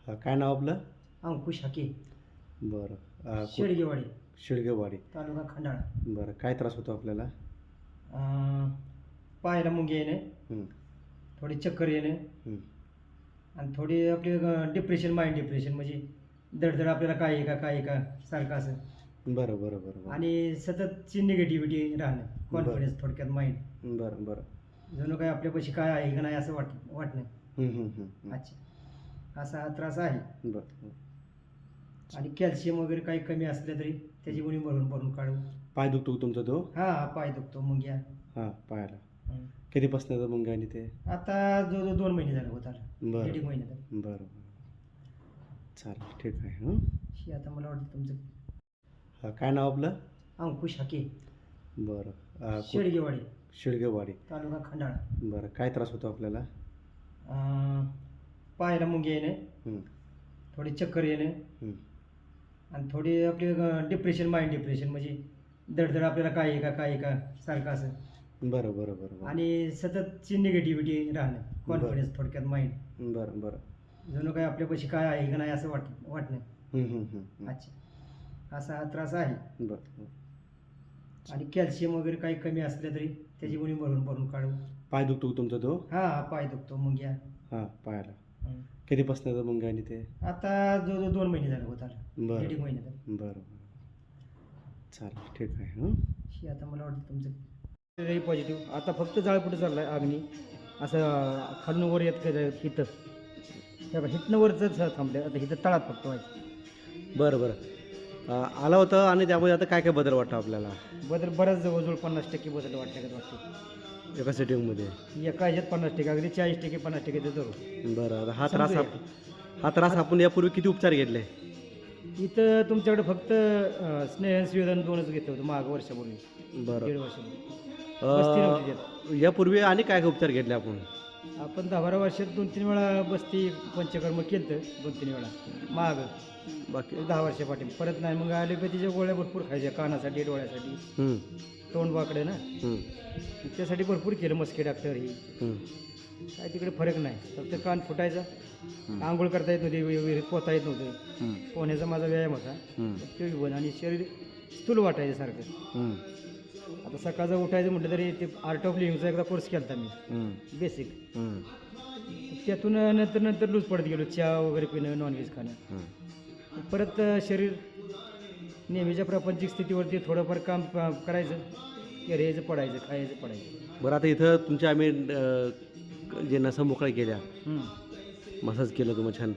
काय नाव आपलं? अंकुश हाके, बरं. शेडगेवाडी, शिळगेवाडी. तालुका खंडाळा. बरं, काय त्रास होतो आपल्याला? पायाला मुंगी येणे, हं, थोडी चक्कर येणे हं. आणि थोडी आपली डिप्रेशन, माइंड डिप्रेशन म्हणजे दडदड आपल्याला काय आहे का काय आहे का सारखं असं. बरं बरं बरं बरं. आणि सततची निगेटिव्हिटी राहणं, कॉन्फिडन्स थोडक्यात माइंड बरं बरं. जणू काय आपल्यापाशी काय आहे का नाही असं वाटणं. हं, हं, हं, हं. अच्छा, असा हा त्रास आहे. बरं. आणि कॅल्शियम वगैरे काही कमी असलं तरी त्याची गुणी भरून भरून काढू. पाय दुखतो का तुमचा तो? हा, पाय दुखतो, मुंग्या. हां, पायाला. हं. कधीपासून येतं मग आणि ते? आता जो 2 महिने झाले होत आला, बरं 1.5 महिने झाले. बरं बरं. चालेल, ठीक आहे. हं. ही आता मला वाटतं तुमचं काय नाव आपलं? अंकुश हाके, बरं. शेडगेवाडी, शिळगेवाडी. तालुका खंडाळा. बरं, काय त्रास होतो आपल्याला? पायाला मुंगी येणे, हं, थोडी चक्कर येणे हं. आणि थोडी आपली डिप्रेशन, माइंड डिप्रेशन म्हणजे दडदड आपल्याला काय आहे का काय आहे का सारखं असं. बरं बरं बरं बरं. आणि सततची निगेटिव्हिटी राहणं, कॉन्फिडन्स थोडक्यात माइंड बरं बरं. जणू काय आपल्यापाशी काय आहे का नाही असं वाटणं. हं, हं, हं, हं. अच्छा, असा हा त्रास आहे. बरं. आणि कॅल्शियम वगैरे काही कमी असलं तरी त्याची गुणी भरून भरून काढू. पाय दुखतो का तुमचा तो? हा, पाय दुखतो, मुंग्या. हां, पायाला. हं. कधीपासून येतं मग आणि ते? आता जो 2 महिने झाले होत आला, बरं 1.5 महिने झाले. बरं बरं. चालेल, ठीक आहे. हं. ही आता मला वाटतं तुमचं पॉझिटिव्ह. आता फक्त जाळपोट चालला आहे, अग्नी असं खालून वर येत काय हिथं, हिथनं वरच थांबलं, आता हिथं तळात फक्त व्हायचं. बरं बरं. आलं होतं आणि त्यामुळे आता काय काय बदल वाटतो आपल्याला बदल बराच जवळजवळ 50% बदल वाटतं. एका सेटिंगमध्ये? एका ह्याच्यात 50%, अगदी 40%, 50% ते धरू. बरं. आता हा समजूया. त्रास आपण यापूर्वी किती उपचार घेतले? इथं तुमच्याकडे फक्त स्नेहस्वेदन 2च घेतलं होतं मागं वर्षापूर्वी, बरं. 1.5 वर्षापूर्वी. बस्ती नव्हती त्यात. यापूर्वी आणि काय काय उपचार घेतले आपण? आपण 10-12 वर्षात 2-3 वेळा बस्ती पंचकर्म केलं तर 2-3 वेळा मागं, बाकी? 10 वर्षापाठी. परत नाही, मग ॲलोपॅथीच्या गोळ्या भरपूर खायच्या, कानासाठी, डोळ्यासाठी, हं, तोंड वाकडे ना, हं, त्यासाठी भरपूर केलं. मस्के डॉक्टर ही हं. काय तिकडे फरक नाही, फक्त कान फुटायचा, आंघोळ करता येत नव्हती, विहिरीत पोहता येत नव्हतं. हं, पोहण्याचा माझा व्यायाम होता, हं, ते बंद. आणि शरीर स्थूल वाटायचं सारखं. हं, आता सकाळचं उठायचं म्हटलं तरी ते आर्ट ऑफ लिव्हिंगचा एकदा कोर्स केला होता मी, हं, बेसिक. हं, त्यातून नंतर लूज पडत गेलो, चहा वगैरे पिणं, नॉनव्हेज खाणं. हं. परत शरीर नेहमीच्या प्रापंचिक स्थितीवरती थोडंफार काम करायचं, यायचं, पडायचं, खायचं, पडायचं. बरं, आता इथं तुमच्या आम्ही जे नसा मोकळ्या केल्या, हं. मसाज केलं तुम्ही छान.